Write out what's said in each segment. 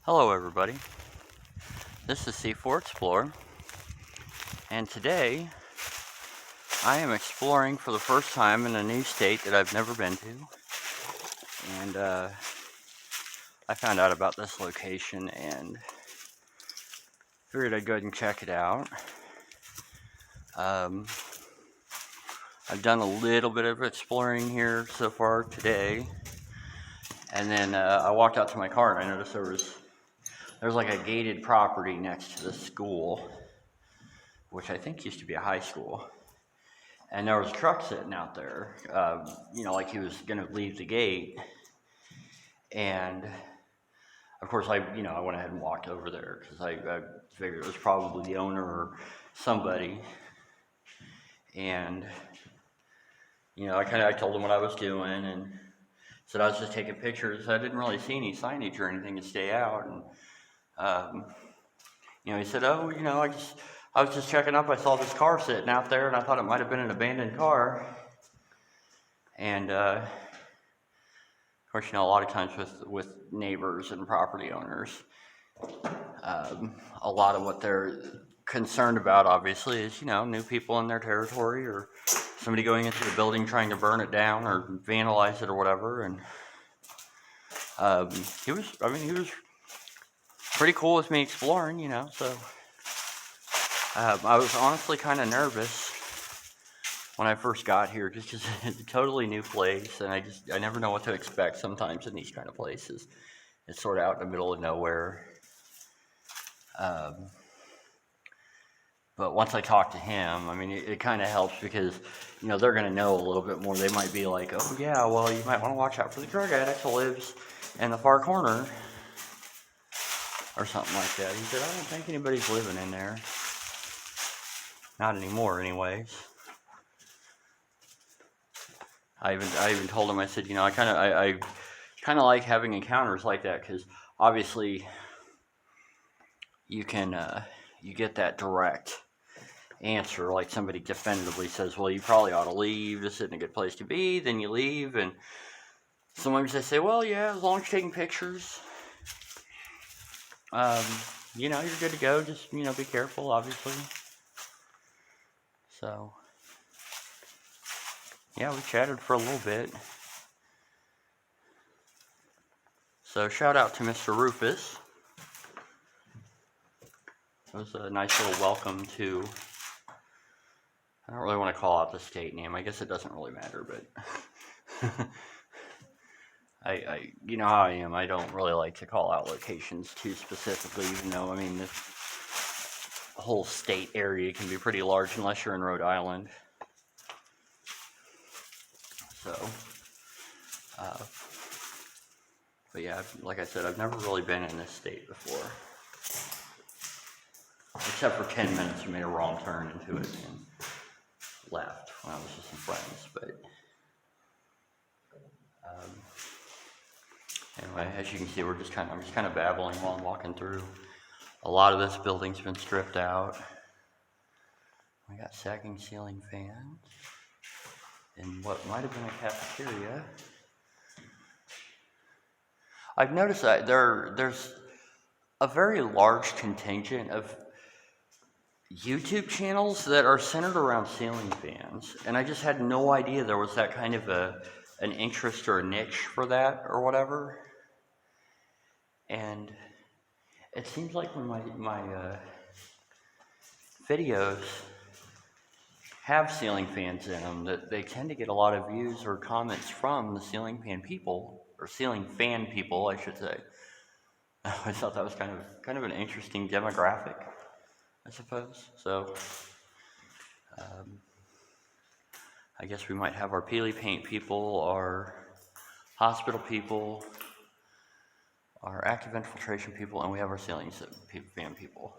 Hello everybody, this is C4 Explorer, and today I am exploring for the first time in a new state that I've never been to, and I found out about this location and figured I'd go ahead and check it out. I've done a little bit of exploring here so far today, and then I walked out to my car and I noticed there's like a gated property next to the school, which I think used to be a high school. And there was a truck sitting out there, like he was going to leave the gate. And of course, I went ahead and walked over there because I figured it was probably the owner or somebody. And I told him what I was doing and said I was just taking pictures. I didn't really see any signage or anything to stay out. And he said, "Oh, I was just checking up. I saw this car sitting out there, and I thought it might have been an abandoned car." And of course, a lot of times with neighbors and property owners, a lot of what they're concerned about, obviously, is new people in their territory or somebody going into the building trying to burn it down or vandalize it or whatever. And he was pretty cool with me exploring, so I was honestly kind of nervous when I first got here, just because it's a totally new place, and I never know what to expect sometimes in these kind of places. It's sort of out in the middle of nowhere. But once I talk to him, it kind of helps because, they're going to know a little bit more. They might be like, "Oh yeah, well, you might want to watch out for the drug addict who lives in the far corner," or something like that. He said, "I don't think anybody's living in there. Not anymore, anyways." I even told him, I said, I kind of like having encounters like that because obviously you get that direct answer, like somebody definitively says, "Well, you probably ought to leave. This isn't a good place to be." Then you leave, and sometimes they say, "Well, yeah, as long as you're taking pictures, you're good to go. Just be careful, obviously." So yeah, we chatted for a little bit. So shout out to Mr. Rufus. It was a nice little welcome to, I don't really want to call out the state name. I guess it doesn't really matter, but you know how I am. I don't really like to call out locations too specifically, even though, the whole state area can be pretty large unless you're in Rhode Island. So, but yeah, like I said, I've never really been in this state before. Except for 10 minutes, we made a wrong turn into it and left when I was with some friends. But anyway, as you can see, I'm just kind of babbling while I'm walking through. A lot of this building's been stripped out. We got sagging ceiling fans in what might have been a cafeteria. I've noticed that there's a very large contingent of YouTube channels that are centered around ceiling fans, and I just had no idea there was that kind of an interest or a niche for that or whatever. And it seems like when my videos have ceiling fans in them, that they tend to get a lot of views or comments from the ceiling fan people, or ceiling fan people, I should say. I thought that was kind of an interesting demographic, I suppose. So I guess we might have our Peely Paint people, our hospital people, our active infiltration people, and we have our ceiling fan people.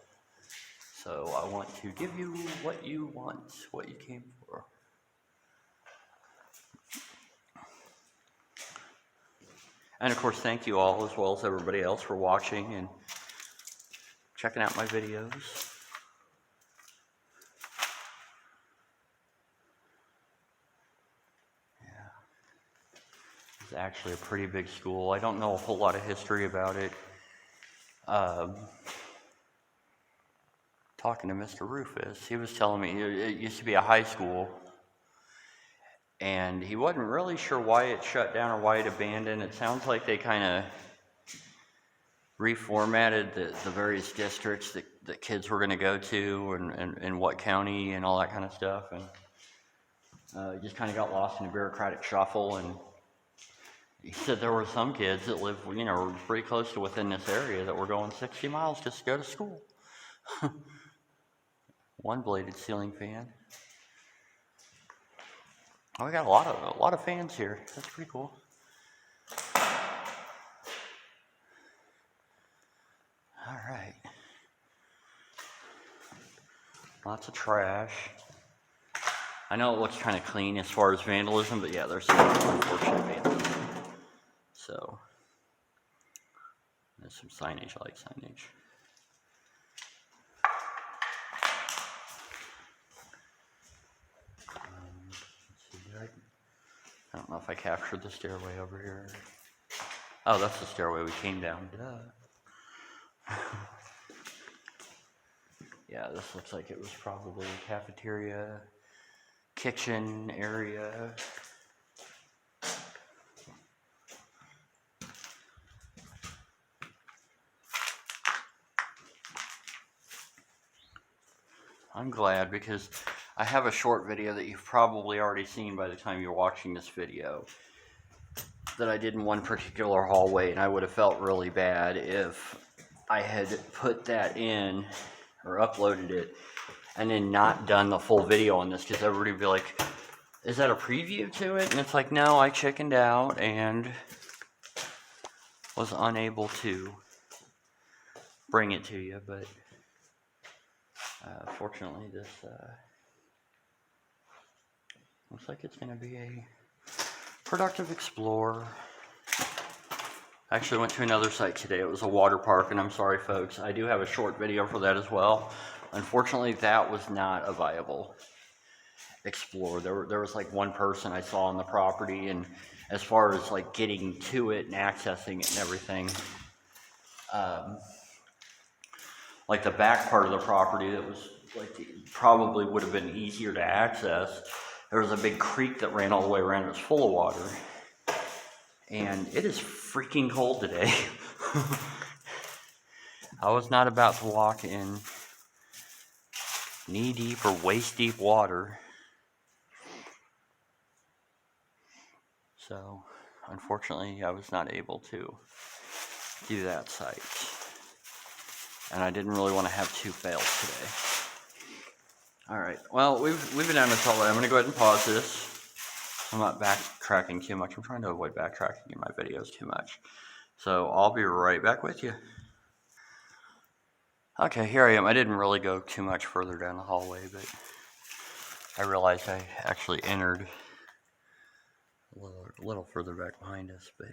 So I want to give you what you want, what you came for. And of course, thank you all, as well as everybody else, for watching and checking out my videos. Yeah. It's actually a pretty big school. I don't know a whole lot of history about it. Um, talking to Mr. Rufus, he was telling me it used to be a high school, and he wasn't really sure why it shut down or why it abandoned. It sounds like they kind of reformatted the various districts that kids were going to go to and what county and all that kind of stuff, and just kind of got lost in a bureaucratic shuffle. And he said there were some kids that lived, pretty close to within this area that were going 60 miles just to go to school. One bladed ceiling fan. Oh, we got a lot of fans here. That's pretty cool. All right. Lots of trash. I know it looks kind of clean as far as vandalism, but yeah, there's some unfortunate vandalism. So, there's some signage. I like signage. I don't know if I captured the stairway over here. Oh, that's the stairway we came down. Duh. Yeah, this looks like it was probably a cafeteria, kitchen area. I'm glad, because I have a short video that you've probably already seen by the time you're watching this video that I did in one particular hallway, and I would have felt really bad if I had put that in or uploaded it and then not done the full video on this, because everybody would be like, is that a preview to it? And it's like, no, I chickened out and was unable to bring it to you, but fortunately this looks like it's going to be a productive explore. I actually went to another site today. It was a water park, and I'm sorry folks, I do have a short video for that as well. Unfortunately, that was not a viable explore. There was like one person I saw on the property, and as far as like getting to it and accessing it and everything, like the back part of the property that was like probably would have been easier to access, there was a big creek that ran all the way around. It was full of water, and it is freaking cold today. I was not about to walk in knee-deep or waist-deep water. So, unfortunately, I was not able to do that site. And I didn't really want to have two fails today. Alright, well, we've been down this all day. I'm going to go ahead and pause this. I'm not backtracking too much. I'm trying to avoid backtracking in my videos too much. So, I'll be right back with you. Okay, here I am. I didn't really go too much further down the hallway, but I realized I actually entered a little further back behind us, but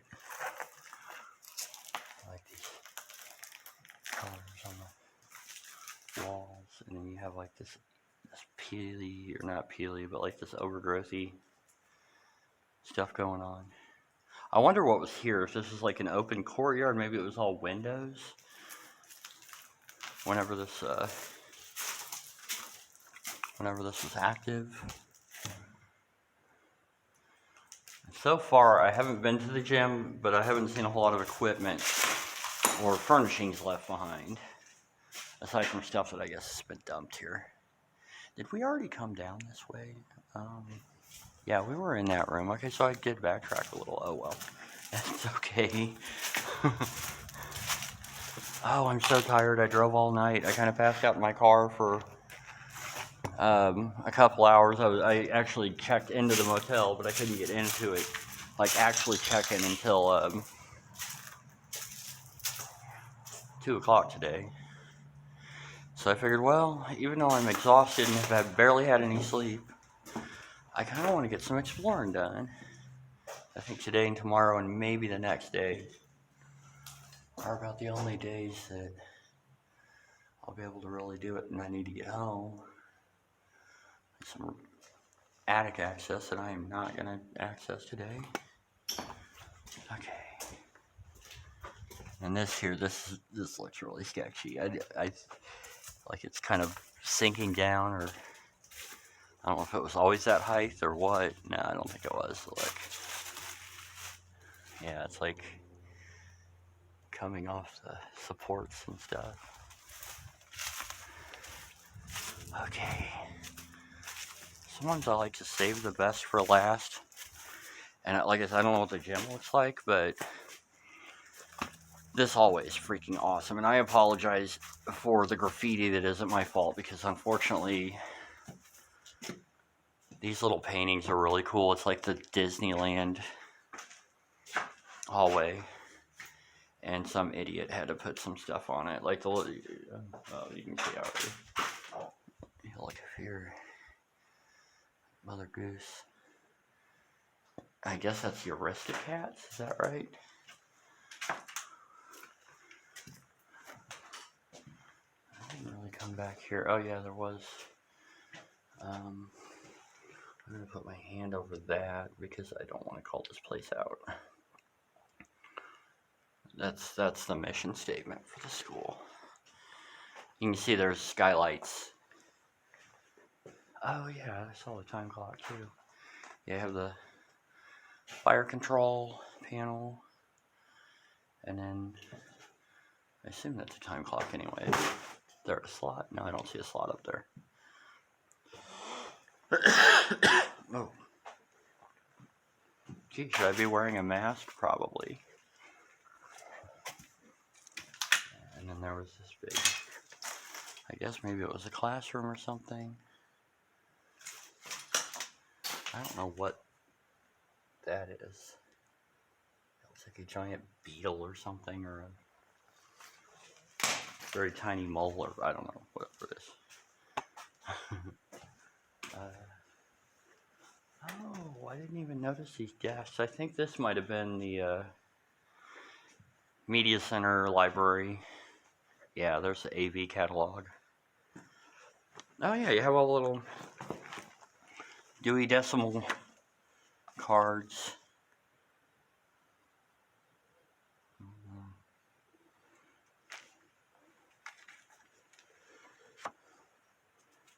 I like these colors on the walls, and then you have like this peely, or not peely, but like this overgrowthy stuff going on. I wonder what was here, if this is like an open courtyard, maybe it was all windows whenever this was active. So far, I haven't been to the gym, but I haven't seen a whole lot of equipment or furnishings left behind, aside from stuff that I guess has been dumped here. Did we already come down this way? Yeah, we were in that room. Okay, so I did backtrack a little. Oh well, that's okay. Oh, I'm so tired. I drove all night. I kind of passed out in my car for a couple hours. I actually checked into the motel, but I couldn't get into it, like actually check in until 2 o'clock today. So I figured, well, even though I'm exhausted and have barely had any sleep, I kind of want to get some exploring done. I think today and tomorrow and maybe the next day are about the only days that I'll be able to really do it, and I need to get home. Some attic access that I am not going to access today. Okay. And this here, this looks really sketchy. I like it's kind of sinking down, or I don't know if it was always that height or what. No, I don't think it was. Look, yeah, it's like coming off the supports and stuff. Okay. Sometimes I like to save the best for last. And like I said, I don't know what the gym looks like, but this hallway is freaking awesome. And I apologize for the graffiti that isn't my fault, because unfortunately these little paintings are really cool. It's like the Disneyland hallway. And some idiot had to put some stuff on it. Like the, oh, you can see already. Look here. Mother Goose. I guess that's the Aristocats, is that right? I didn't really come back here. Oh yeah, there was. I'm gonna put my hand over that because I don't want to call this place out. That's the mission statement for the school. You can see there's skylights. Oh yeah, I saw the time clock too. Yeah, I have the fire control panel, and then I assume that's a time clock anyway. Is there a slot? No, I don't see a slot up there. Oh. Gee, should I be wearing a mask? Probably. And then there was this big, I guess maybe it was a classroom or something. I don't know what that is. It looks like a giant beetle or something, or a very tiny mole, or I don't know, whatever it is. Oh, I didn't even notice these desks. I think this might have been the Media Center library. Yeah, there's the AV catalog. Oh yeah, you have all the little Dewey Decimal cards.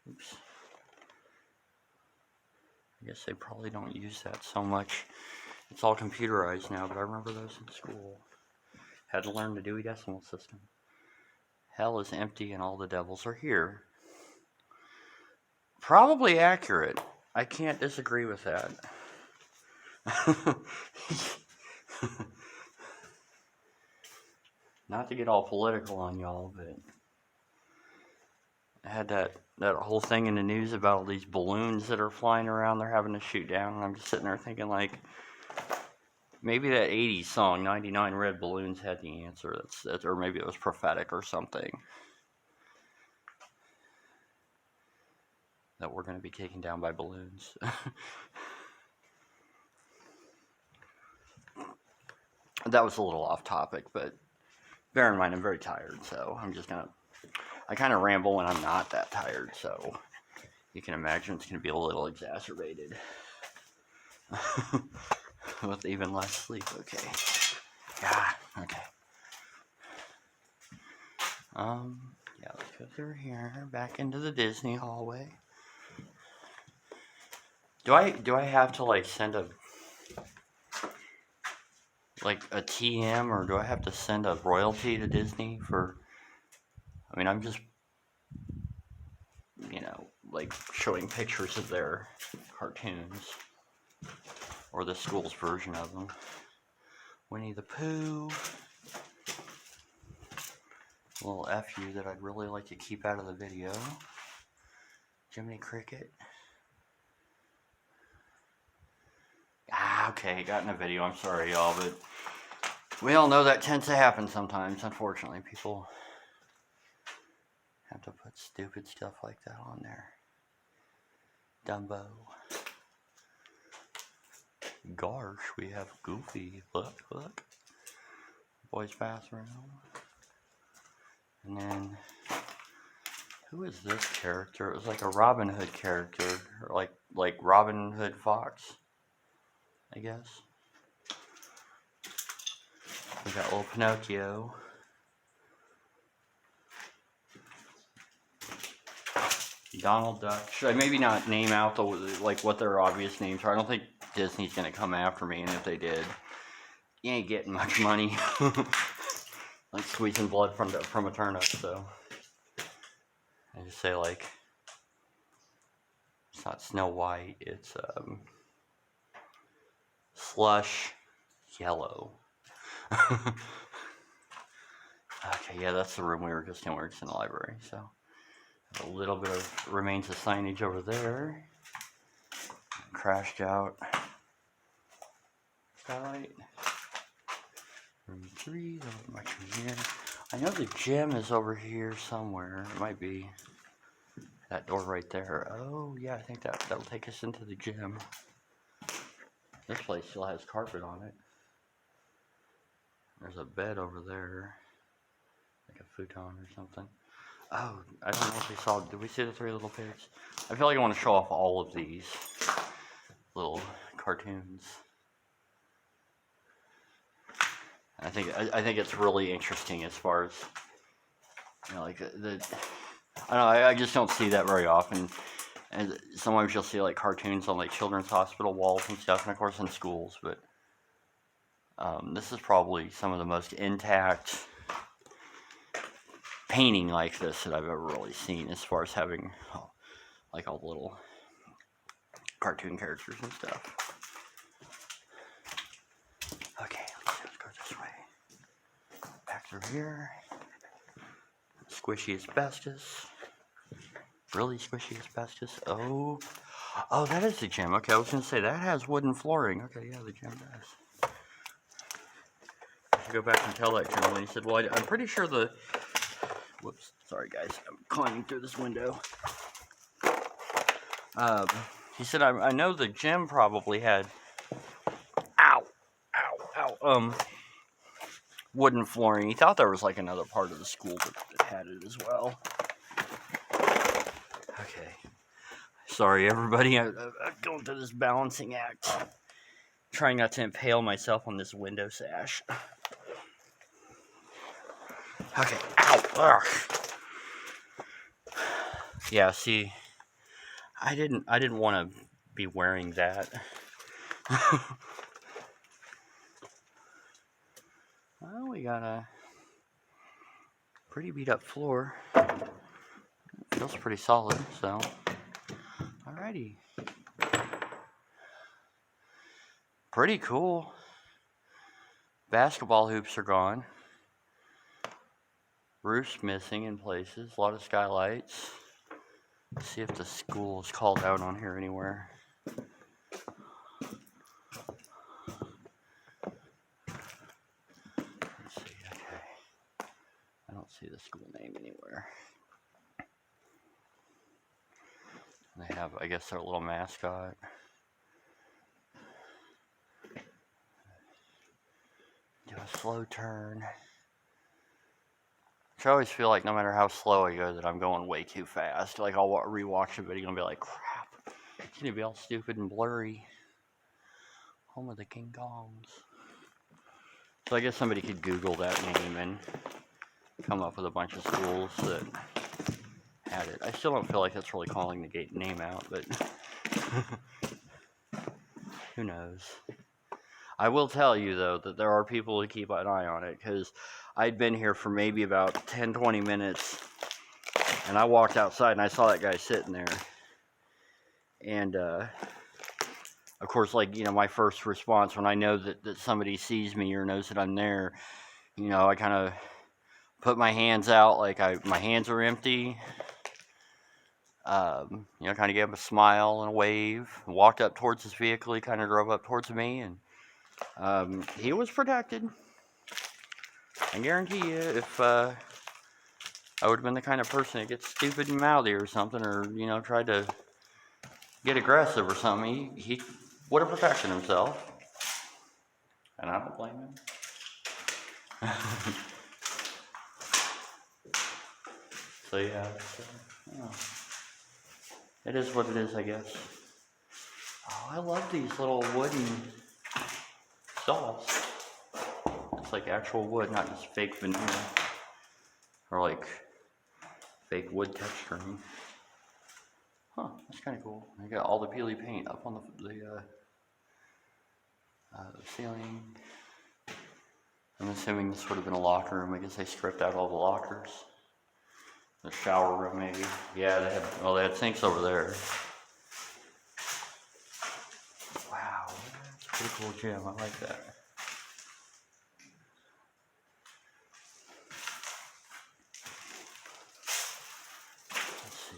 Oops. I guess they probably don't use that so much. It's all computerized now, but I remember those in school. Had to learn the Dewey Decimal System. Hell is empty and all the devils are here. Probably accurate. I can't disagree with that. Not to get all political on y'all, but I had that whole thing in the news about all these balloons that are flying around they're having to shoot down, and I'm just sitting there thinking, like, maybe that 80s song, 99 Red Balloons, had the answer. That's or maybe it was prophetic or something. That we're going to be taken down by balloons. That was a little off topic, but bear in mind I'm very tired, so I'm just going to... I kind of ramble when I'm not that tired, so you can imagine it's going to be a little exacerbated. With even less sleep, okay. Yeah, okay. Yeah, let's go through here, back into the Disney hallway. Do I have to, like, send a TM, or do I have to send a royalty to Disney for... I mean, I'm just, like, showing pictures of their cartoons, or the school's version of them. Winnie the Pooh. A little FU that I'd really like to keep out of the video. Jiminy Cricket. Okay, got in a video. I'm sorry, y'all, but we all know that tends to happen sometimes. Unfortunately, people have to put stupid stuff like that on there. Dumbo. Gosh, we have Goofy. Look. Boys' bathroom. And then, who is this character? It was like a Robin Hood character, or like Robin Hood Fox, I guess. We got little Pinocchio. Donald Duck. Should I maybe not name out the like what their obvious names are? I don't think Disney's gonna come after me, and if they did, you ain't getting much money. Like squeezing blood from a turnip. So I just say like it's not Snow White. It's Slush Yellow. Okay, yeah, that's the room we were just in. We're just in the library, so a little bit of remains of signage over there. Crashed out skylight. Room 3, much in here. I know the gym is over here somewhere. It might be that door right there. Oh yeah, I think that'll take us into the gym. This place still has carpet on it. There's a bed over there, like a futon or something. Oh, I don't know if we saw. Did we see the 3 little pigs? I feel like I want to show off all of these little cartoons. I think it's really interesting as far as, you know, like I don't know, I just don't see that very often. And sometimes you'll see like cartoons on like children's hospital walls and stuff, and of course in schools. But this is probably some of the most intact painting like this that I've ever really seen, as far as having like all the little cartoon characters and stuff. Okay, let's go this way. Back through here. Squishy asbestos. Really squishy asbestos. Oh, that is the gym. Okay, I was gonna say that has wooden flooring. Okay, yeah, the gym does. I should go back and tell that gentleman. He said, "Well, I'm pretty sure the." Whoops, sorry guys, I'm climbing through this window. He said, "I know the gym probably had." Ow! Wooden flooring. He thought there was like another part of the school that had it as well. Okay. Sorry, everybody. I'm going through this balancing act. Trying not to impale myself on this window sash. Okay. Ow! Ugh. Yeah. See, I didn't want to be wearing that. Well, we got a pretty beat up floor. Feels pretty solid, so. Alrighty. Pretty cool. Basketball hoops are gone. Roof's missing in places. A lot of skylights. Let's see if the school is called out on here anywhere. Let's see, okay. I don't see the school name anywhere. They have, I guess, their little mascot. Do a slow turn. I always feel like no matter how slow I go that I'm going way too fast. Like I'll rewatch a video and be like, crap, it's gonna be all stupid and blurry. Home of the King Kongs. So I guess somebody could Google that name and come up with a bunch of schools that had it. I still don't feel like that's really calling the name out, but who knows. I will tell you, though, that there are people who keep an eye on it, because I'd been here for maybe about 10-20 minutes, and I walked outside, and I saw that guy sitting there. And, of course, like, you know, my first response when I know that somebody sees me or knows that I'm there, you know, I kind of put my hands out like my hands are empty. You know, kind of gave him a smile and a wave, walked up towards his vehicle. He kind of drove up towards me, and he was protected. I guarantee you, if I would have been the kind of person that gets stupid and mouthy or something, or, you know, tried to get aggressive or something, he would have protected himself. And I don't blame him. So, yeah. It is what it is, I guess. Oh, I love these little wooden stalls. looks like actual wood, not just fake veneer. Or like fake wood texturing. Huh, that's kind of cool. I got all the peely paint up on the ceiling. I'm assuming this would have been a locker room. I guess they stripped out all the lockers. The shower room, maybe. Yeah, they had sinks over there. Wow, that's a pretty cool gym. I like that. Let's see.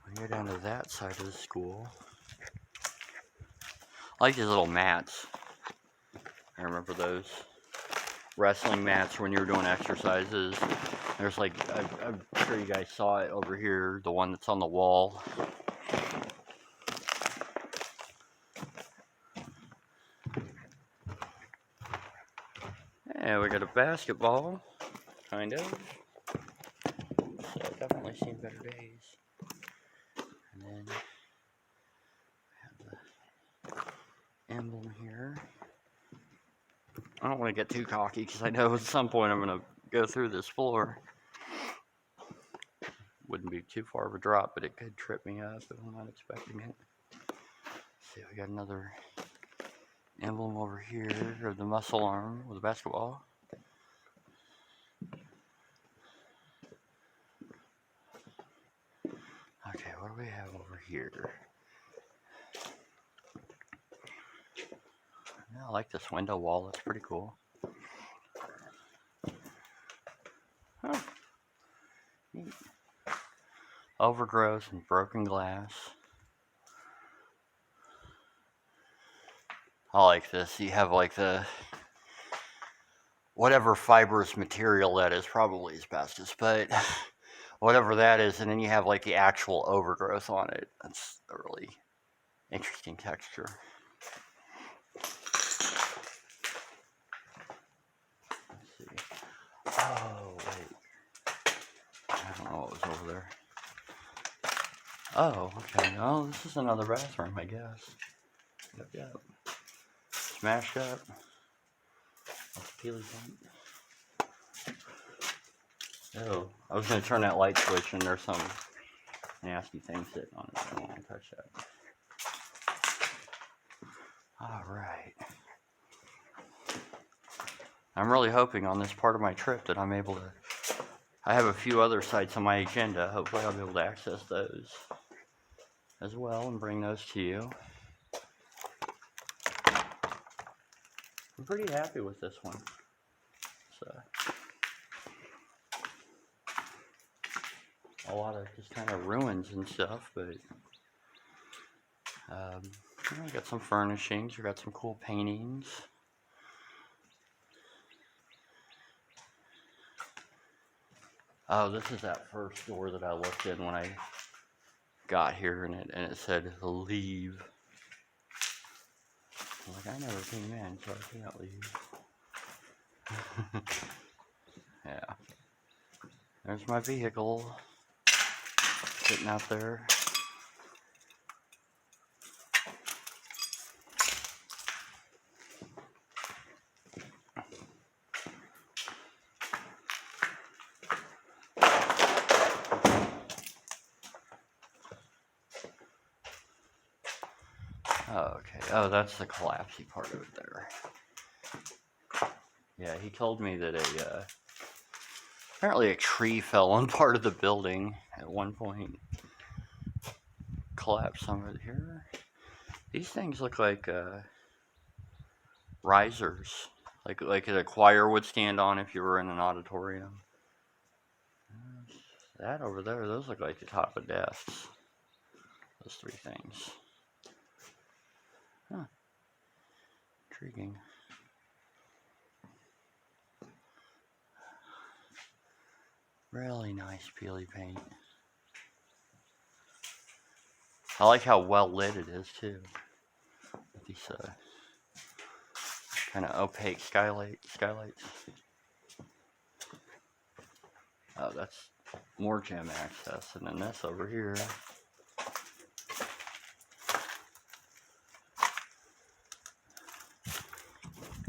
We go down to that side of the school. I like these little mats. I remember those wrestling mats when you were doing exercises. There's like, I'm sure you guys saw it over here, the one that's on the wall. Yeah, we got a basketball, kind of. So I've definitely seen better days. And then we have the emblem here. I don't want to get too cocky because I know at some point I'm going to go through this floor. Wouldn't be too far of a drop, but it could trip me up if I'm not expecting it. See, we got another emblem over here of the muscle arm with a basketball. Okay, what do we have over here? Yeah, I like this window wall, it's pretty cool. Huh. Neat. Overgrowth and broken glass. I like this. You have like the whatever fibrous material that is, probably asbestos, but whatever that is, and then you have like the actual overgrowth on it. That's a really interesting texture. Let's see. Oh, wait. I don't know what was over there. Oh, okay. No, this is another bathroom, I guess. Yep. Smashed up. That's peely paint. Oh, I was going to turn that light switch and there's some nasty thing sitting on it. I don't want to touch that. Alright. I'm really hoping on this part of my trip that I'm able to... I have a few other sites on my agenda. Hopefully I'll be able to access those as well and bring those to you. I'm pretty happy with this one. So, a lot of just kind of ruins and stuff, but we got some furnishings. We got some cool paintings. Oh, this is that first door that I looked in when I got here, and it said leave. I'm like, I never came in, so I can't leave. Yeah. There's my vehicle sitting out there. Oh, okay. Oh, that's the collapsy part of it there. Yeah, he told me that apparently a tree fell on part of the building at one point. Collapsed somewhere here. These things look like risers, like a choir would stand on if you were in an auditorium. That over there, those look like the top of desks. Those three things. Huh. Intriguing. Really nice peely paint. I like how well lit it is too. With these kind of opaque skylights. Oh, that's more gym access, and then this over here.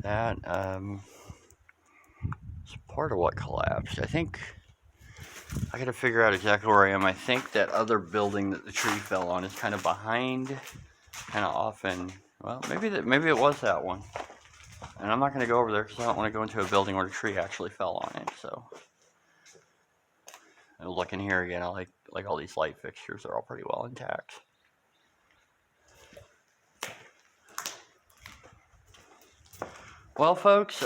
that is part of what collapsed. I think I got to figure out exactly where I am. I think that other building that the tree fell on is kind of behind, kind of off, and well, maybe it was that one. And I'm not going to go over there because I don't want to go into a building where a tree actually fell on it. So, I'll look in here again. I like all these light fixtures are all pretty well intact. Well, folks,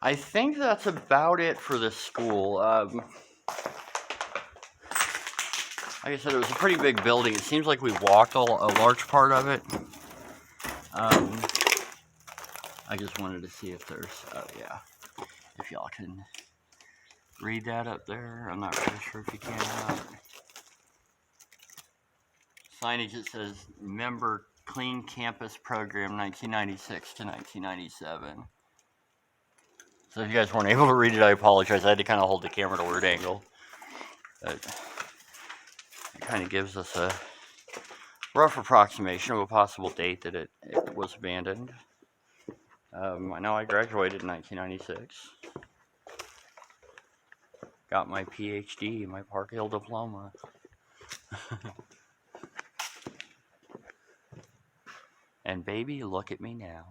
I think that's about it for this school. Like I said, it was a pretty big building. It seems like we walked a large part of it. I just wanted to see if there's, yeah, if y'all can read that up there. I'm not really sure if you can or not. Signage that says Member Clean Campus Program 1996 to 1997. So if you guys weren't able to read it, I apologize. I had to kind of hold the camera at a weird angle. But it kind of gives us a rough approximation of a possible date that it was abandoned. I know I graduated in 1996. Got my PhD, my Park Hill diploma. And baby, look at me now.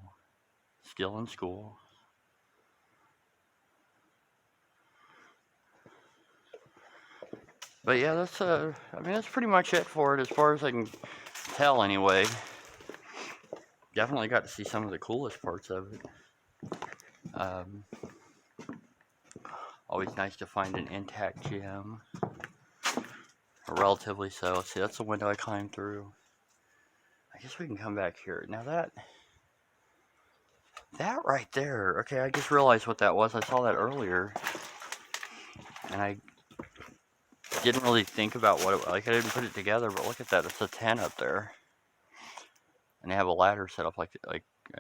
Still in school. But yeah, that's that's pretty much it for it as far as I can tell anyway. Definitely got to see some of the coolest parts of it. Always nice to find an intact gym. Or relatively so. See, that's the window I climbed through. I guess we can come back here. Now that right there, okay, I just realized what that was. I saw that earlier. And I didn't really think about what it was. Like, I didn't put it together, but look at that. It's a tent up there. And they have a ladder set up like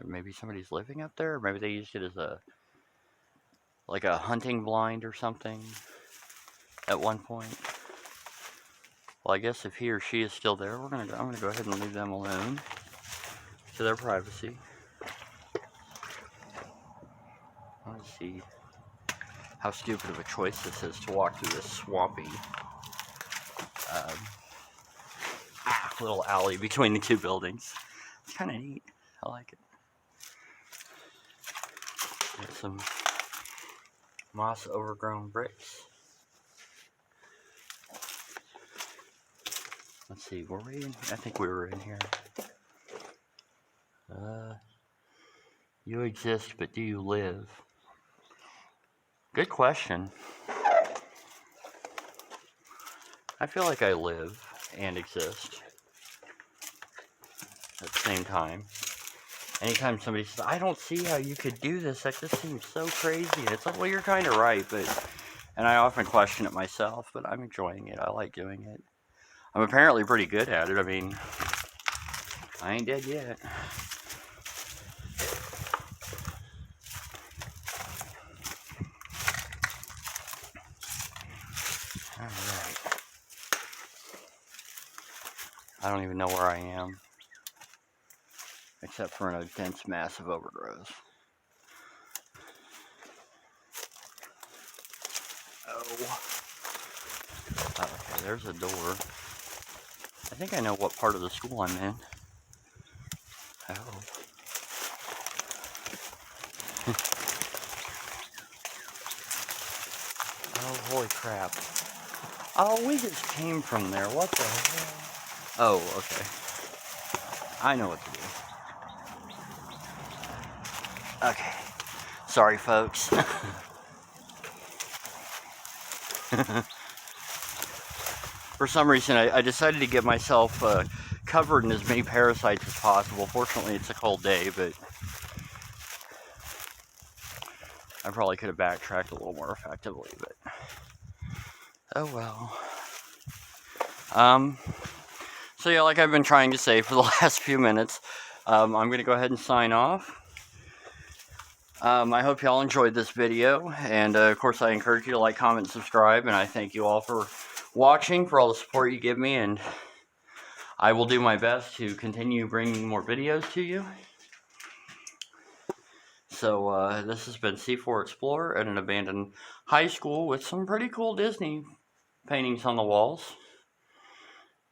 maybe somebody's living up there. Or maybe they used it as a hunting blind or something at one point. Well, I guess if he or she is still there, I'm gonna go ahead and leave them alone to their privacy. Let's see how stupid of a choice this is to walk through this swampy little alley between the two buildings. It's kind of neat. I like it. There's some moss overgrown bricks. Let's see, were we in? I think we were in here. You exist, but do you live? Good question. I feel like I live and exist at the same time. Anytime somebody says, I don't see how you could do this, that just seems so crazy. And it's like, well, you're kind of right, and I often question it myself, but I'm enjoying it. I like doing it. I'm apparently pretty good at it. I mean, I ain't dead yet. Alright. I don't even know where I am. Except for in a dense mass of overgrowth. Okay, there's a door. I think I know what part of the school I'm in. Oh. Oh, holy crap. Oh, we just came from there. What the hell? Oh, okay. I know what to do. Okay. Sorry, folks. For some reason, I decided to get myself covered in as many parasites as possible. Fortunately, it's a cold day, but I probably could have backtracked a little more effectively, but oh well. So yeah, like I've been trying to say for the last few minutes, I'm going to go ahead and sign off. I hope y'all enjoyed this video, and of course I encourage you to like, comment, and subscribe, and I thank you all for watching, for all the support you give me, and I will do my best to continue bringing more videos to you. So this has been C4 Explorer at an abandoned high school with some pretty cool Disney paintings on the walls.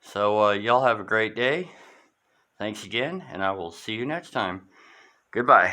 So y'all have a great day. Thanks again, and I will see you next time. Goodbye.